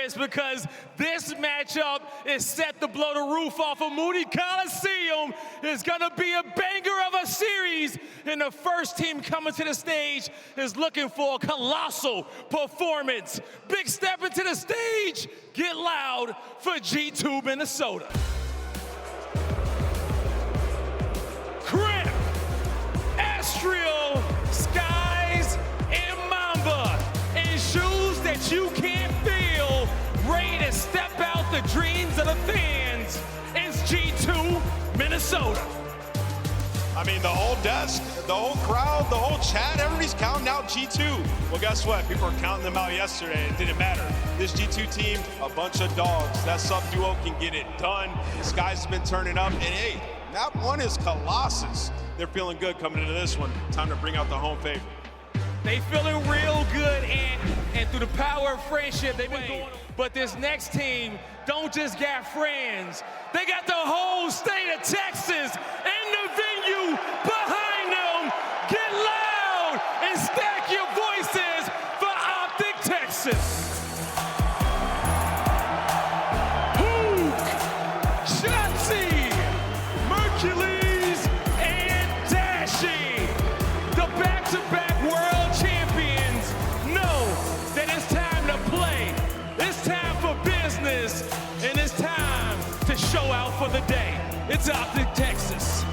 Chris, because this matchup is set to blow the roof off of Moody Coliseum. It's gonna be a banger of a series, and the first team coming to the stage is looking for a colossal performance. Big step into the stage, get loud for G2 Minnesota. Crimp, Astral, Skies, and Mamba, in shoes that you can't feel, ready to step out the dreams of the fans. It's G2 Minnesota. I mean, the whole desk, the whole crowd, the whole chat, everybody's counting out G2. Well, guess what? People were counting them out yesterday. It didn't matter. This G2 team, a bunch of dogs. That sub-duo can get it done. The Skies have been turning up. And hey, map one is Colossus. They're feeling good coming into this one. Time to bring out the home favorite. They feeling real good, and through the power of friendship, they've been going. But this next team don't just got friends. They got the whole state of Texas in the venue behind them. Get loud and stack your voices for OpTic Texas. Huke, Mercules, and Dashy, the back-to-back world champions, know that it's time to play. It's time for business, and it's time to show out for the day. It's OpTic Texas.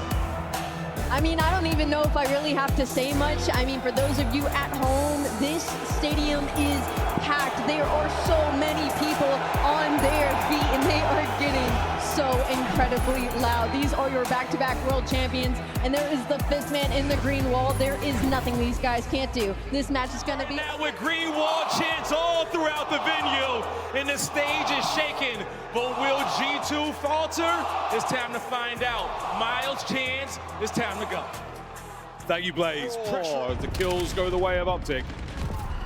I mean, I don't even know if I really have to say much. I mean, for those of you at home, this stadium is packed. There are so many people on their feet, and they are getting so incredibly loud. These are your back-to-back world champions, and there is the fifth man in the green wall. There is nothing these guys can't do. This match is going to be... Now with green wall chants all throughout the venue, and the stage is shaking. But will G2 falter? It's time to find out. Miles chants, it's time to go. Thank you, Blaze. Oh, the kills go the way of OpTic.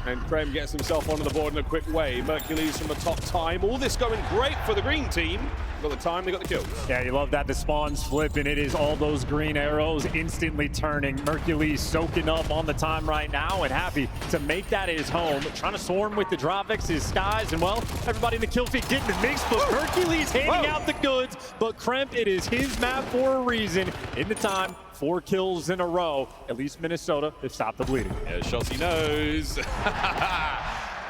And Krem gets himself onto the board in a quick way. Mercules from the top time. All this going great for the green team. Got the time, they got the kills. Yeah, you love that. The spawns flip, and it is all those green arrows instantly turning. Mercules soaking up on the time right now and happy to make that his home. Trying to swarm with the Dravix, his Skies, and well, everybody in the kill feed getting the mix, but Mercules handing out the goods. But Kremp, it is his map for a reason. In the time, 4 kills in a row. At least Minnesota has stopped the bleeding. Yeah, Chelsea knows.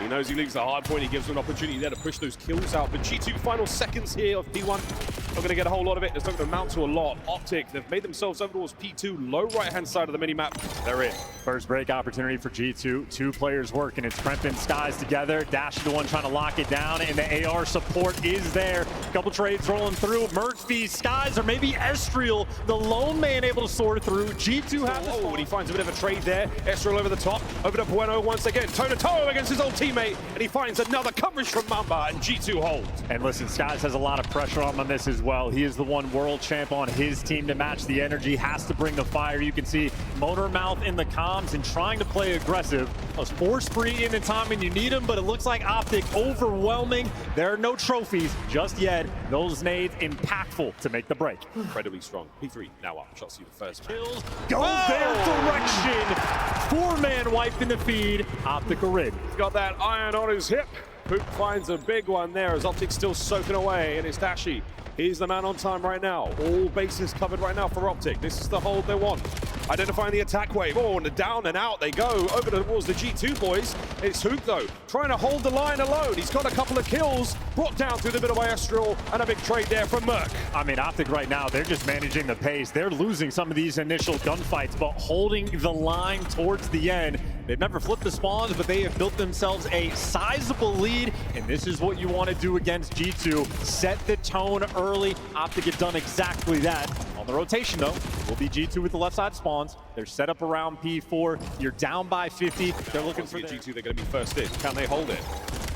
He knows he leaves the hard point. He gives him an opportunity there to push those kills out. But G2 final seconds here of P1. Not going to get a whole lot of it. It's not going to amount to a lot. OpTic, they've made themselves over towards P2. Low right-hand side of the mini-map. They're in. First break opportunity for G2. 2 players working. It's Kremp and Skies together. Dash the one trying to lock it down, and the AR support is there. Couple trades rolling through. Mercules, Skies, or maybe Estriel, the lone man able to sort through. G2 has the and he finds a bit of a trade there. Estriel over the top. Over to Bueno once again. Toe-to-toe against his old teammate, and he finds another coverage from Mamba, and G2 holds. And listen, Skies has a lot of pressure on this as well. He is the one world champ on his team to match the energy, has to bring the fire. You can see Motor Mouth in the comms and trying to play aggressive. Was force free in the time when you need him, but it looks like OpTic overwhelming. There are no trophies just yet. Those nades impactful to make the break. Incredibly strong. P3 now up. Chelsea the first kills go their direction. 4-man wipe in the feed. OpTic a rid. He's got that iron on his hip. Huke finds a big one there as OpTic still soaking away, and it's Dashy. He's the man on time right now. All bases covered right now for OpTic. This is the hold they want. Identifying the attack wave. Oh, and down and out they go. Over towards the G2 boys. It's Huke, though, trying to hold the line alone. He's got a couple of kills. Brought down through the middle by Estriel, and a big trade there from Merc. I mean, OpTic right now, they're just managing the pace. They're losing some of these initial gunfights, but holding the line towards the end. They've never flipped the spawns, but they have built themselves a sizable lead, and this is what you want to do against G2. Set the tone early. OpTic have done exactly that. On the rotation, though, will be G2 with the left side spawns. They're set up around P4. You're down by 50. They're looking for G2. They're going to be first in. Can they hold it?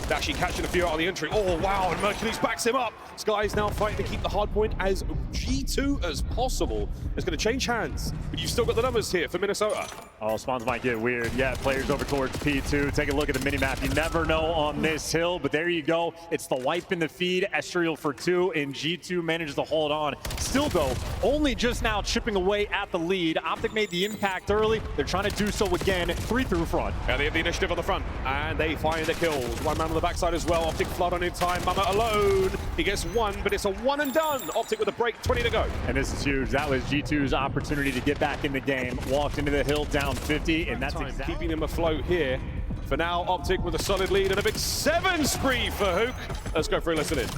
Dashy catching a few out of the entry. Oh, wow, and Mercules backs him up. Sky's now fighting to keep the hard point as G2 as possible. It's going to change hands, but you've still got the numbers here for Minnesota. Oh, spawns might get weird. Yeah, players over towards P2. Take a look at the minimap. You never know on this hill, but there you go. It's the wipe in the feed. Estriel for 2, and G2 manages to hold on. Still, though, only just now chipping away at the lead. OpTic made the impact early. They're trying to do so again. 3 through front. Yeah, they have the initiative on the front, and they find the kills. One man on the backside as well. OpTic flood on in time. Mama alone. He gets 1, but it's a 1 and done. OpTic with a break, 20 to go. And this is huge. That was G2's opportunity to get back in the game. Walked into the hill down 50, and that's exactly keeping them afloat here. For now, OpTic with a solid lead and a big 7 spree for Huke. Let's go for a listen in.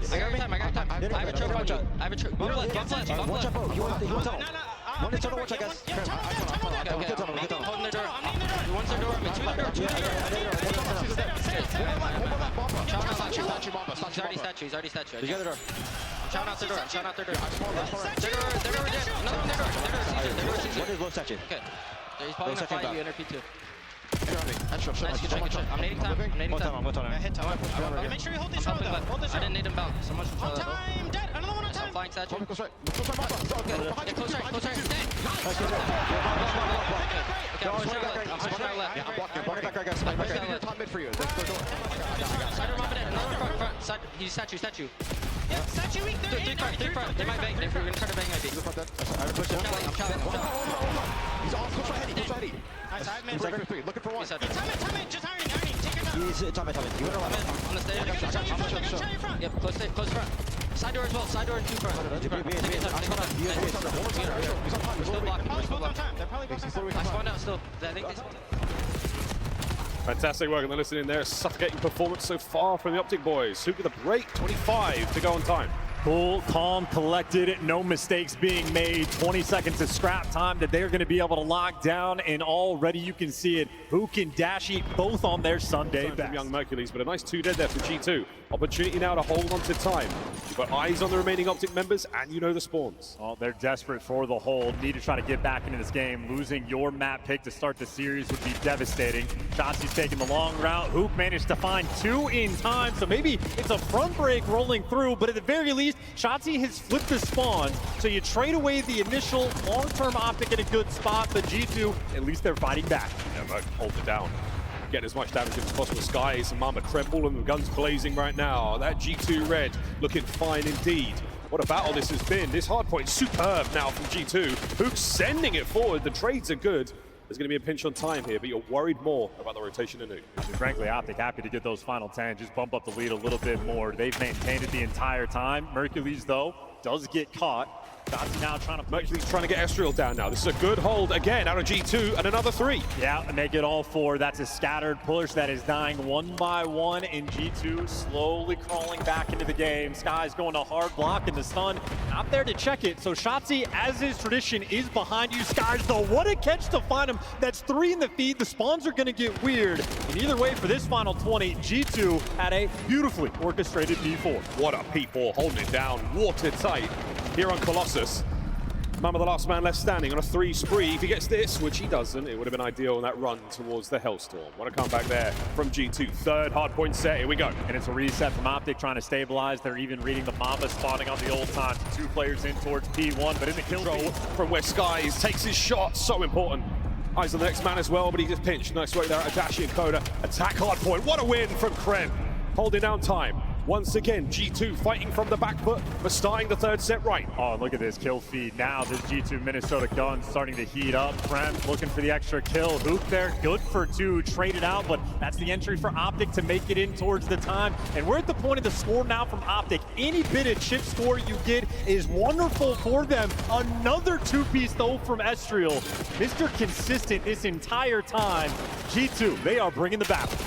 I got time. I have a choke on you. I have a choke. Watch out, bro. You want tunnel. One is tunnel, watch, I guess. Okay. Holding the door. One's the door. Two the door. He's already statue. The other door. I'm shouting out the door. Their door. Another one, their door. What is low statue? Okay. He's probably gonna fight you, enter P2. Nice, Good check. I'm nading time. One time. Hit time. Make sure you hold this road though. Hold this I road. didn't need him back. So much On time, dead. Another one on I'm time. flying statue. Close right. Okay, close right. Dead. Okay, I'm pushing our left. I'm blocking back, I guess. Top mid for you. Side of Mohammed, another front. Side, he's statue. Yeah, statue weak. Three front. They might bang. We're gonna try to bang ID. I'm shouting. He's on close right. Nice, I have mid. Looking for one. Time it. Just hiring. Take your time. He's top mid. You wanna run? On the stage. They're gonna try your front. Yep, close front. Side door as well. Side door and 2 front. We're still blocking. Probably both on time. They're probably both on time. I spawned out still. I think they spawned out. Fantastic work on the listening there. Suffocating performance so far from the OpTic boys. Huke with a break, 25 to go on time. Cool, calm, collected, no mistakes being made. 20 seconds of scrap time that they're going to be able to lock down, and already you can see it. Huke and Dashy both on their Sunday best. From young Mercules, but a nice 2 dead there for G2. Opportunity now to hold on to time. You've got eyes on the remaining OpTic members, and you know the spawns. Oh, they're desperate for the hold. Need to try to get back into this game. Losing your map pick to start the series would be devastating. Shotzi's taking the long route. Huke managed to find 2 in time, so maybe it's a front break rolling through, but at the very least, Shotzi has flipped the spawns, so you trade away the initial long-term OpTic in a good spot, but G2, at least they're fighting back. Yeah, Merc hold it down. Get as much damage as possible. Skies and Mama tremble, and the guns blazing right now. That G2 red looking fine indeed. What a battle this has been. This hardpoint superb now from G2. Huke sending it forward. The trades are good. There's going to be a pinch on time here, but you're worried more about the rotation in Huke. Frankly, OpTic happy to get those final 10, just bump up the lead a little bit more. They've maintained it the entire time. Mercules, though, does get caught. Shotzi now trying to... Mercules trying to get Estriel down now. This is a good hold again out of G2 and another 3. Yeah, make it all 4. That's a scattered push that is dying one by one, and G2 slowly crawling back into the game. Sky's going to hard block in the stun. Not there to check it, so Shotzi, as is tradition, is behind you. Sky's, though, what a catch to find him. That's 3 in the feed. The spawns are going to get weird. And either way, for this final 20, G2 had a beautifully orchestrated P4. What a P4 holding it down, watertight here on Colossus. Mama, the last man left standing on a 3 spree. If he gets this, which he doesn't, it would have been ideal on that run towards the Hellstorm. What a comeback there from G2. 3rd hardpoint set, here we go. And it's a reset from OpTic trying to stabilize. They're even reading the Mamba spawning on the old times. 2 players in towards P1, but in the kill feed from where Skies takes his shot, so important. Eyes on the next man as well, but he just pinched. Nice work there at Adachi and Coda. Attack hardpoint, what a win from Krem. Holding down time. Once again, G2 fighting from the back foot, but starting the 3rd set right. Oh, look at this kill feed. Now this G2 Minnesota gun starting to heat up. Prem looking for the extra kill. Huke there, good for 2, traded out, but that's the entry for OpTic to make it in towards the time. And we're at the point of the score now from OpTic. Any bit of chip score you get is wonderful for them. Another 2-piece though from Estriel. Mr. Consistent this entire time. G2, they are bringing the battle.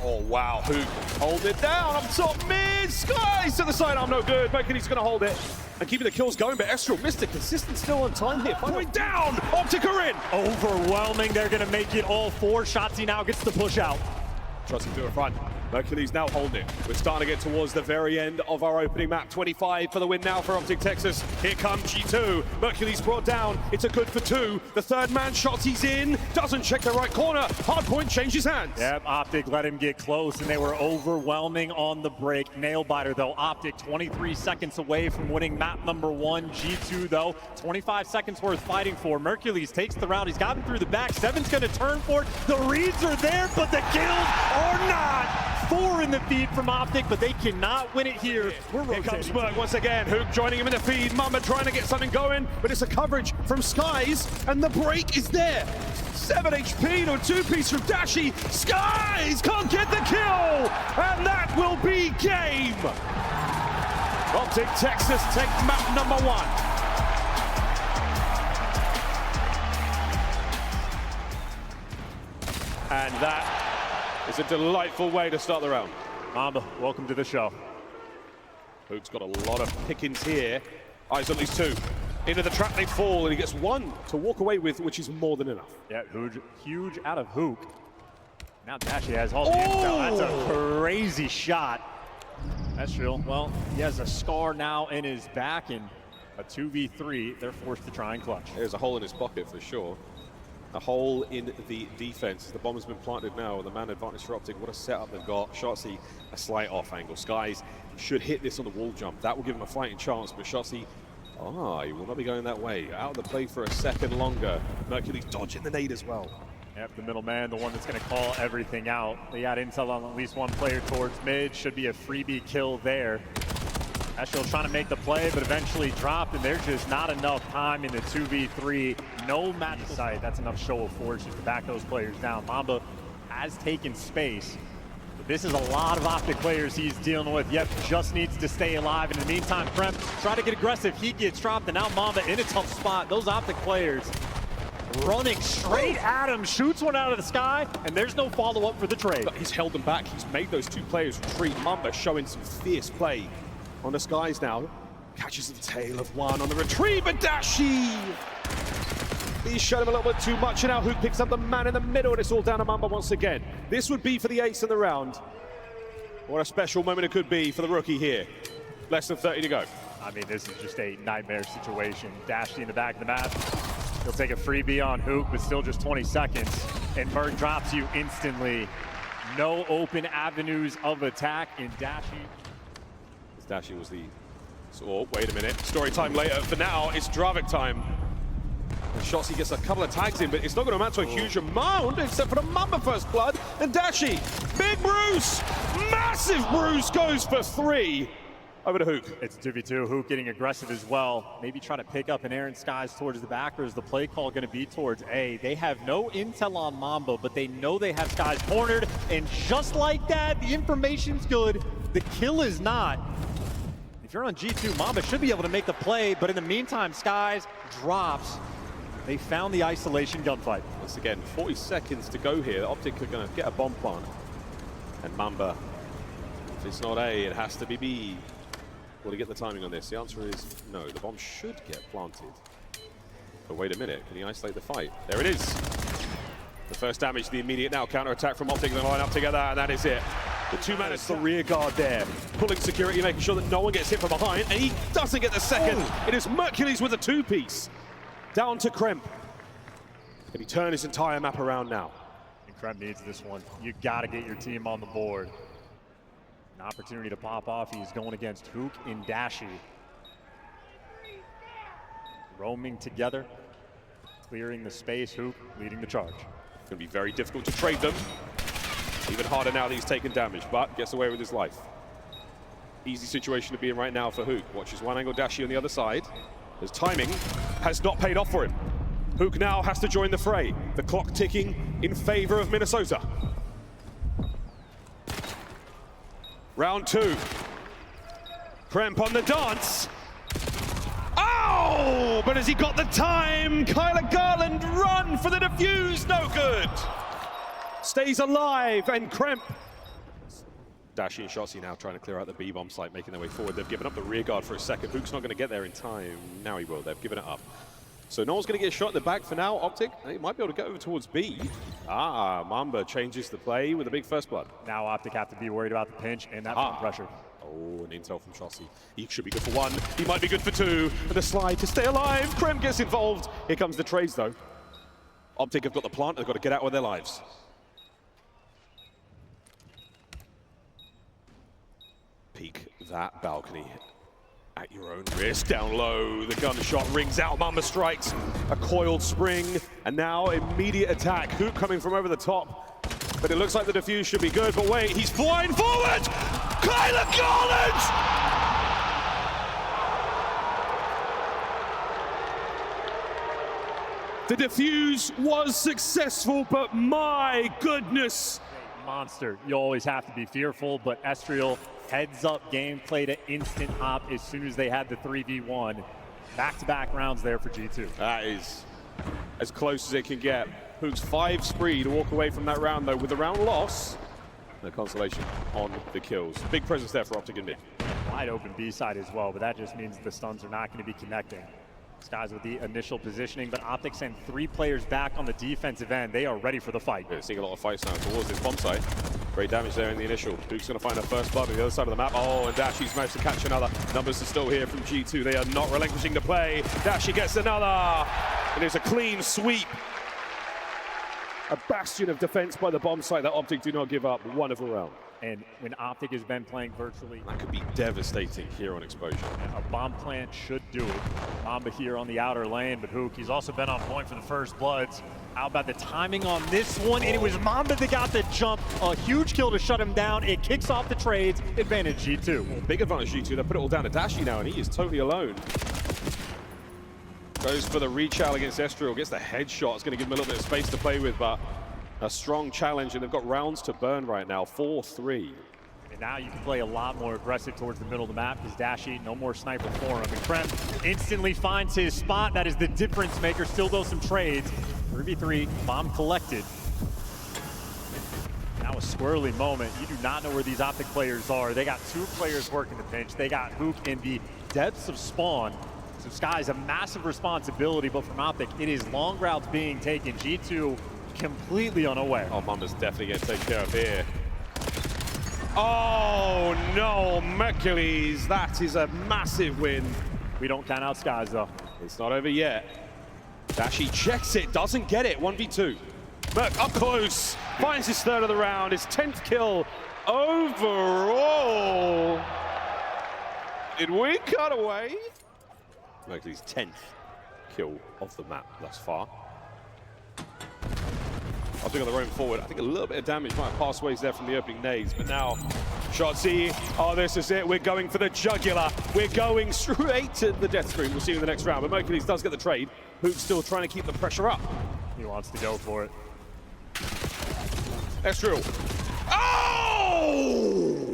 Oh, wow, Huke holding it down up top mid. Skies to the side, I'm no good. Mercules going to hold it and keeping the kills going, but Estriel missed it. Consistent still on time here. Point down, OpTic are in. Overwhelming, they're going to make it all 4. Shotzi now gets the push out. Tries to do it front. Mercules now holding it. We're starting to get towards the very end of our opening map. 25 for the win now for OpTic Texas. Here comes G2. Mercules brought down. It's a good for 2. The third man shots, he's in. Doesn't check the right corner. Hardpoint changes hands. Yep, OpTic let him get close, and they were overwhelming on the break. Nail-biter, though. OpTic 23 seconds away from winning map number 1. G2, though, 25 seconds worth fighting for. Mercules takes the round. He's got him through the back. Seven's going to turn for it. The reads are there, but the kills are not. 4 in the feed from OpTic, but they cannot win it here. Here comes Merc once again. Huke joining him in the feed. Mamba trying to get something going, but it's a coverage from Skies, and the break is there. 7 HP to a 2-piece from Dashi. Skies can't get the kill, and that will be game. OpTic Texas take map number 1. And that is a delightful way to start the round. Mamba, welcome to the show. Huke's got a lot of pickings here. Eyes on these 2. Into the trap they fall, and he gets 1 to walk away with, which is more than enough. Yeah, huge out of Huke. Now Dashi has all the intel. That's a crazy shot. That's real. Well, he has a scar now in his back, and a 2v3. They're forced to try and clutch. There's a hole in his pocket for sure. A hole in the defense. The bomb has been planted now. The man advantage for OpTic. What a setup they've got. Shotzzy, a slight off angle. Skies should hit this on the wall jump. That will give him a fighting chance, but Shotzzy, he will not be going that way. Out of the play for a second longer. Mercules dodging the nade as well. Yep, the middleman, the one that's going to call everything out. They got intel on at least 1 player towards mid. Should be a freebie kill there. Asheville trying to make the play, but eventually dropped, and there's just not enough time in the 2v3. No match sight. That's enough show of force just to back those players down. Mamba has taken space, but this is a lot of OpTic players he's dealing with. Yep, just needs to stay alive. In the meantime, Krem try to get aggressive. He gets dropped, and now Mamba in a tough spot. Those OpTic players running straight at him, shoots one out of the sky, and there's no follow-up for the trade. But he's held them back. He's made those 2 players retreat. Mamba showing some fierce play on the Skies now. Catches the tail of 1 on the retreat, but Dashi! He's shown him a little bit too much, and now Huke picks up the man in the middle, and it's all down to Mamba once again. This would be for the ace in the round. What a special moment it could be for the rookie here. Less than 30 to go. I mean, this is just a nightmare situation. Dashi in the back of the map. He'll take a freebie on Huke, but still just 20 seconds. And Merc drops you instantly. No open avenues of attack in Dashi. Dashi was the... Oh, wait a minute. Story time later. For now, it's Dravik time. And Shotzzy gets a couple of tags in, but it's not going to amount to a huge amount, except for the Mamba first blood. And Dashi, big Bruce, massive Bruce goes for 3. Over to Huke. It's 2v2. Huke getting aggressive as well. Maybe try to pick up an Aaron Skies towards the back, or is the play call going to be towards A? They have no intel on Mamba, but they know they have Skies cornered. And just like that, the information's good. The kill is not. If you're on G2, Mamba should be able to make the play, but in the meantime, Skies drops. They found the isolation gunfight. Once again, 40 seconds to go here. OpTic are going to get a bomb plant. And Mamba, if it's not A, it has to be B. Will he get the timing on this? The answer is no. The bomb should get planted. But wait a minute, can he isolate the fight? There it is. The first damage, the immediate now counter-attack from OpTic. They line up together, and that is it. The 2-man is the rear guard there. Pulling security, making sure that no one gets hit from behind, and he doesn't get the second. It is Mercules with a 2-piece. Down to Kremp. Can he turn his entire map around now? And Kremp needs this one. You got to get your team on the board. An opportunity to pop off. He's going against Huke and Dashi. Roaming together, clearing the space. Huke leading the charge. It's going to be very difficult to trade them. Even harder now that he's taken damage, but gets away with his life. Easy situation to be in right now for Huke. Watches one angle Dashi on the other side. His timing has not paid off for him. Huke now has to join the fray. The clock ticking in favor of Minnesota. Round 2. Kremp on the dance. Oh, but has he got the time? Kyler Garland run for the defuse, no good. Stays alive, and Kremp. Dashi and Shotzzy now trying to clear out the B-bomb site, making their way forward. They've given up the rear guard for a second. Huke's not going to get there in time. Now he will. They've given it up. So no one's going to get shot in the back for now. OpTic, they might be able to get over towards B. Mamba changes the play with a big first blood. Now OpTic have to be worried about the pinch and that front pressure. Oh, an intel from Chaussee. He should be good for 1. He might be good for 2. And the slide to stay alive. Krem gets involved. Here comes the trades, though. OpTic have got the plant. They've got to get out with their lives. Peek that balcony at your own risk. Down low, the gunshot rings out. Mamba strikes a coiled spring. And now immediate attack. Huke coming from over the top. But it looks like the defuse should be good. But wait, he's flying forward! Kyler Garland! The defuse was successful, but my goodness. Monster. You always have to be fearful, but Estriel heads up game, played an instant hop as soon as they had the 3v1. Back-to-back rounds there for G2. That is as close as it can get. Huke's 5 spree to walk away from that round, though, with the round loss. The consolation on the kills. Big presence there for OpTic in mid. Wide open B side as well, but that just means the stuns are not going to be connecting. Skies with the initial positioning, but OpTic send 3 players back on the defensive end. They are ready for the fight. We're seeing a lot of fights now towards this bomb site. Great damage there in the initial. Huke's going to find a first blood on the other side of the map. Oh, and Dashi's managed to catch another. Numbers are still here from G2. They are not relinquishing the play. Dashi gets another. And it's a clean sweep. A bastion of defense by the bomb site that OpTic do not give up. Wonderful round. And when OpTic has been playing virtually, that could be devastating here on exposure. A bomb plant should do it. Mamba here on the outer lane, but Huke, he's also been on point for the first bloods. How about the timing on this one? And it was Mamba that got the jump. A huge kill to shut him down. It kicks off the trades. Advantage G2. Big advantage G2. They put it all down to Dashi now, and he is totally alone. Goes for the reach out against Estriel. Gets the headshot. It's going to give him a little bit of space to play with, but a strong challenge, and they've got rounds to burn right now. 4-3. And now you can play a lot more aggressive towards the middle of the map because Dashi, no more sniper for him. And Krem instantly finds his spot. That is the difference maker. Still does some trades. 3v3, bomb collected. Now a squirrely moment. You do not know where these OpTic players are. They got 2 players working the pinch. They got Huke in the depths of spawn. So Sky's a massive responsibility, but from OpTic, it is long routes being taken. G2 completely unaware. Oh, Mamba's definitely getting taken care of here. Oh no, Mercules, that is a massive win. We don't count out Skies though. It's not over yet. Dashi checks it, doesn't get it, 1v2. Merc up close, finds his 3rd of the round, his 10th kill overall. Did we cut away? Mercules' 10th kill of the map thus far. I think on the roam forward, I think a little bit of damage might have passed ways there from the opening nades, but now Chaussee, oh, this is it. We're going for the jugular. We're going straight to the death screen. We'll see you in the next round, but Mercules does get the trade. Huke's still trying to keep the pressure up. He wants to go for it. Estriel. Oh!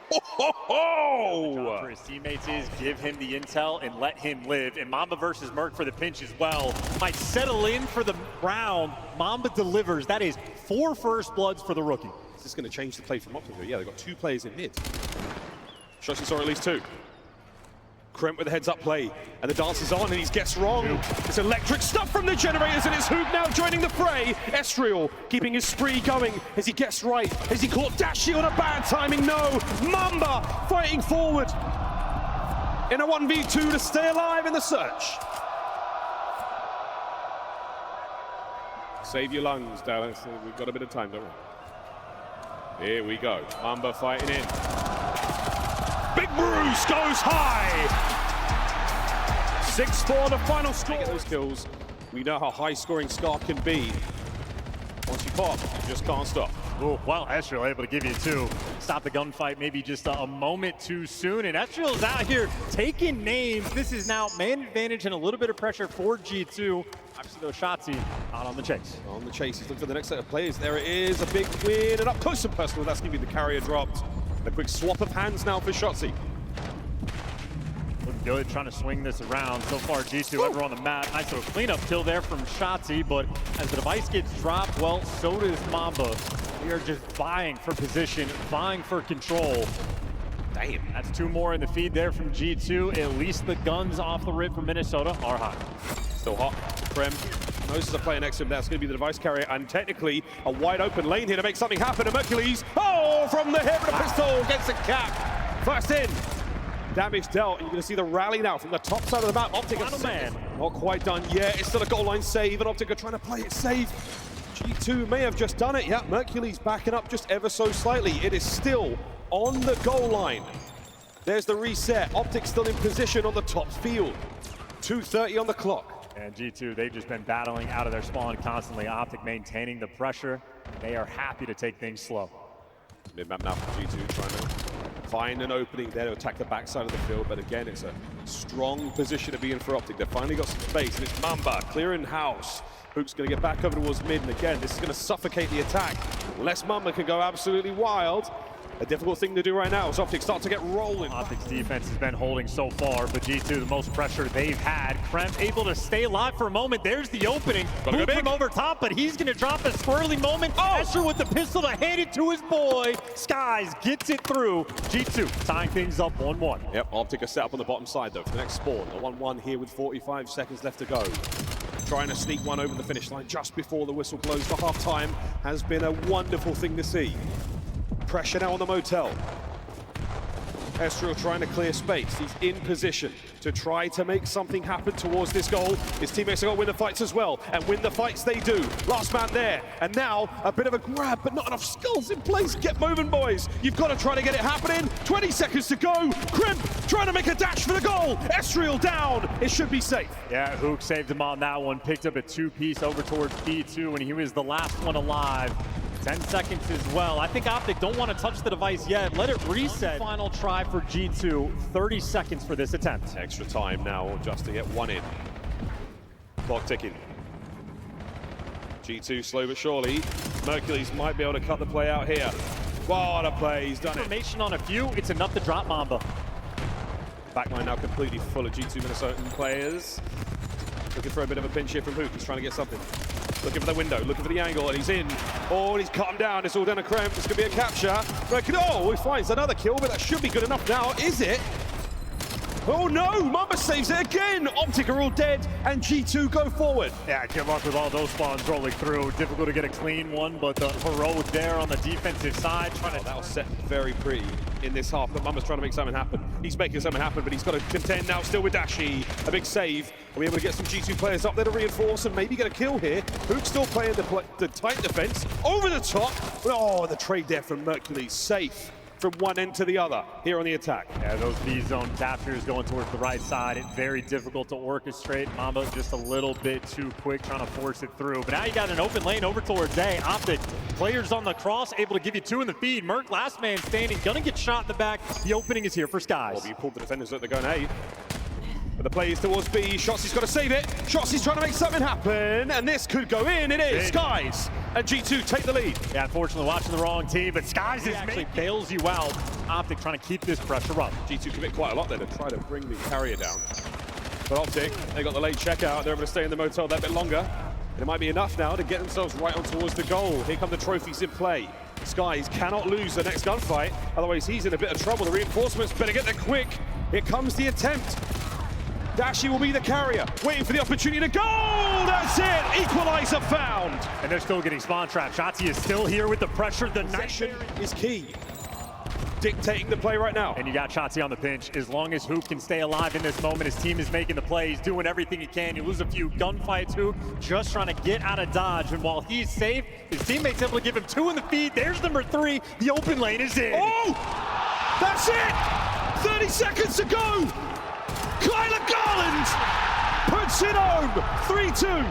The job for his teammates is give him the intel and let him live. And Mamba versus Merc for the pinch as well. Might settle in for the round. Mamba delivers. That is 4 first bloods for the rookie. Is this going to change the play from OpTic? Yeah, they've got 2 players in mid. Chaussee saw at least 2. Krem with the heads up play, and the dance is on, and he gets wrong. It's electric stuff from the generators, and it's Huke now joining the fray. Estriel keeping his spree going as he gets right. Has he caught Dashi on a bad timing? No. Mamba fighting forward in a 1v2 to stay alive in the search. Save your lungs, Dallas. We've got a bit of time, don't we? Here we go. Mamba fighting in. Big Bruce goes high. 6-4 the final score. Get those kills. We know how high scoring Scar can be. Once you pop, you just can't stop. Oh, well, Estriel able to give you 2. Stop the gunfight maybe just a moment too soon. And Estriel's out here taking names. This is now man advantage and a little bit of pressure for G2. Obviously, though, Shotzi out on the chase. On the chase, he's looking for the next set of players. There it is, a big win, and up close and personal. That's going to be the carrier dropped. A quick swap of hands now for Shotzi. Looking good, trying to swing this around. So far, G2 ever on the map. Nice little cleanup kill there from Shotzi, but as the device gets dropped, well, so does Mamba. We are just vying for position, vying for control. Damn, that's 2 more in the feed there from G2. At least the guns off the rip from Minnesota are high. Still hot. Krem knows there's a player next to him. That's going to be the device carrier. And technically, a wide open lane here to make something happen. And Mercules, oh, from the hip of the pistol, gets the cap. First in. Damage dealt. And you're going to see the rally now from the top side of the map. OpTic Final man. Not quite done yet. It's still a goal line save. And OpTic are trying to play it safe. G2 may have just done it. Yeah, Mercules backing up just ever so slightly. It is still on the goal line. There's the reset. OpTic still in position on the top field. 2:30 on the clock. And G2, they've just been battling out of their spawn constantly. OpTic maintaining the pressure. They are happy to take things slow. Mid-map now for G2 trying to find an opening there to attack the backside of the field. But again, it's a strong position to be in for OpTic. They've finally got some space, and it's Mamba clearing house. Huke's going to get back over towards mid, and again, this is going to suffocate the attack. Unless Mamba can go absolutely wild. A difficult thing to do right now as OpTic start to get rolling. OpTic's defense has been holding so far, but G2 the most pressure they've had. Krem able to stay alive for a moment. There's the opening. Gotta go Move big. from over top, but he's going to drop a swirly moment. Escher with the pistol to hand it to his boy. Skies gets it through. G2 tying things up 1-1. Yep, OpTic are set up on the bottom side though for the next spawn. The 1-1 here with 45 seconds left to go. Trying to sneak one over the finish line just before the whistle blows for half-time has been a wonderful thing to see. Pressure now on the motel. Escher trying to clear space. He's in position to try to make something happen towards this goal. His teammates are going to win the fights as well, and win the fights they do. Last man there, and now a bit of a grab, but not enough skulls in place. Get moving, boys. You've got to try to get it happening. 20 seconds to go. Crimp trying to make a dash for the goal. Esriel down. It should be safe. Yeah, Huke saved him on that one. Picked up a two-piece over towards B2, and he was the last one alive. 10 seconds as well. I think OpTic don't want to touch the device yet. Let it reset. Final try for G2. 30 seconds for this attempt. Extra time now just to get one in. Clock ticking. G2 slow but surely. Mercules might be able to cut the play out here. What a play, he's done it. Information on a few, it's enough to drop Mamba. Backline now completely full of G2 Minnesotan players. Looking for a bit of a pinch here from Huke. He's trying to get something. Looking for the window, looking for the angle, and he's in. Oh, and he's cut him down. It's all down to Krem. This could be a capture. Oh, he finds another kill, but that should be good enough now. Is it? Oh no, Mamba saves it again. OpTic are all dead, and G2 go forward. Yeah, good luck with all those spawns rolling through. Difficult to get a clean one, but the heroic there on the defensive side. Trying to that was set very pretty in this half, but Mamba's trying to make something happen. He's making something happen, but he's got to contend now still with Dashi. A big save. Are we able to get some G2 players up there to reinforce and maybe get a kill here? Huke's still playing the tight defense. Over the top. Oh, the trade there from Mercules. Safe from one end to the other here on the attack. Yeah, those B-zone captures going towards the right side. It's very difficult to orchestrate. Mamba just a little bit too quick trying to force it through. But now you got an open lane over towards A. OpTic, players on the cross, able to give you two in the feed. Merc, last man standing, gonna get shot in the back. The opening is here for Skies. Well, you pulled the defenders that they're going A. But the play is towards B. Shotzi's got to save it. Shotzi's trying to make something happen, and this could go in. It is. Skies and G2 take the lead. Yeah, unfortunately watching the wrong team, but Skies actually bails you out. OpTic trying to keep this pressure up. G2 commit quite a lot there to try to bring the carrier down. But OpTic, they got the late checkout. They're able to stay in the motel that bit longer. And it might be enough now to get themselves right on towards the goal. Here come the trophies in play. Skies cannot lose the next gunfight, otherwise he's in a bit of trouble. The reinforcements better get there quick. Here comes the attempt. Dashi will be the carrier, waiting for the opportunity to go! That's it! Equalizer found! And they're still getting spawn trap. Shotzi is still here with the pressure. The Possession is key. Dictating the play right now. And you got Shotzi on the pinch. As long as Huke can stay alive in this moment, his team is making the plays, doing everything he can. You lose a few gunfights, Huke just trying to get out of dodge. And while he's safe, his teammates able to give him two in the feed. There's number 3. The open lane is in. Oh! That's it! 30 seconds to go! Kyler Garland puts it home, 3-2.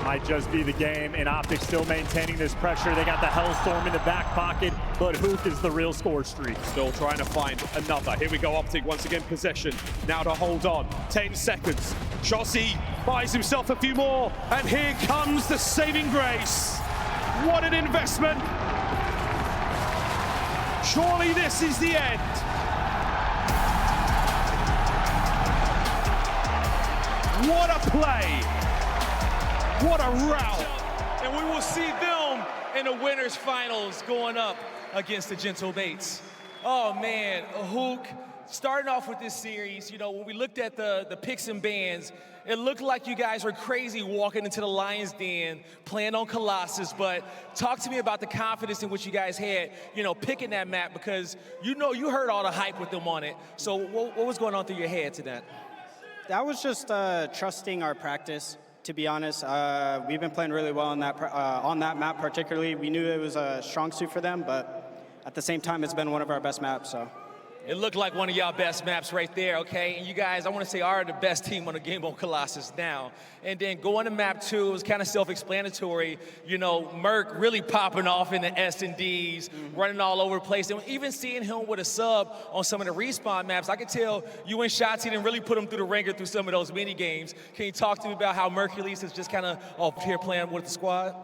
Might just be the game, and OpTic still maintaining this pressure. They got the Hellstorm in the back pocket, but Huke is the real score streak. Still trying to find another. Here we go, OpTic once again possession. Now to hold on, 10 seconds. Shotzi buys himself a few more, and here comes the saving grace. What an investment. Surely this is the end. What a play! What a rout! And we will see them in the winners finals going up against the Gentle Bates. Oh man, Huke, starting off with this series, you know, when we looked at the picks and bans, it looked like you guys were crazy walking into the Lion's Den, playing on Colossus, but talk to me about the confidence in which you guys had, you know, picking that map, because you know you heard all the hype with them on it. So what was going on through your head to that? That was just trusting our practice, to be honest. We've been playing really well on that map particularly. We knew it was a strong suit for them, but at the same time, it's been one of our best maps, so. It looked like one of y'all best maps right there, okay? And you guys, I want to say, are the best team on the game on Colossus now. And then going to map 2, it was kind of self-explanatory. You know, Merc really popping off in the S&Ds, running all over the place. And even seeing him with a sub on some of the respawn maps, I could tell you and Shotzi didn't really put him through the ringer through some of those mini games. Can you talk to me about how Mercules is just kind of off here playing with the squad?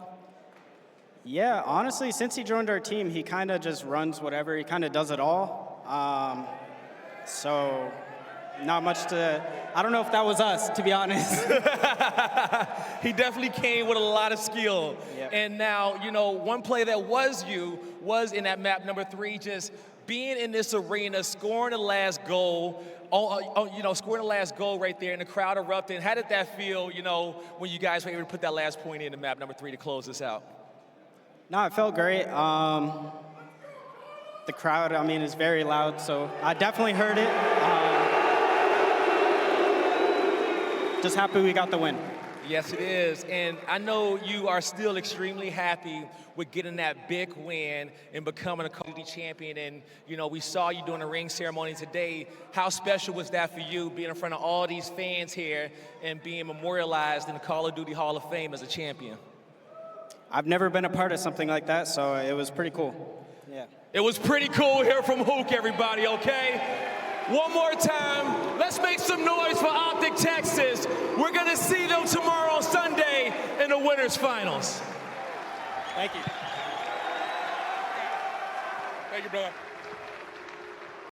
Yeah, honestly, since he joined our team, he kind of just runs whatever. He kind of does it all. So not much to, I don't know if that was us, to be honest. He definitely came with a lot of skill. Yep. And now, you know, one play that was in that map number 3, just being in this arena, scoring the last goal, scoring the last goal right there, and the crowd erupting. How did that feel, you know, when you guys were able to put that last point in map number 3 to close this out? No, it felt great. The crowd, I mean, is very loud, so I definitely heard it. Just happy we got the win. Yes, it is. And I know you are still extremely happy with getting that big win and becoming a Call of Duty champion. And, you know, we saw you doing the ring ceremony today. How special was that for you, being in front of all these fans here and being memorialized in the Call of Duty Hall of Fame as a champion? I've never been a part of something like that, so it was pretty cool. Yeah. It was pretty cool here from Huke, everybody, okay? One more time, let's make some noise for OpTic Texas. We're gonna see them tomorrow, Sunday, in the winners finals. Thank you. Thank you, brother.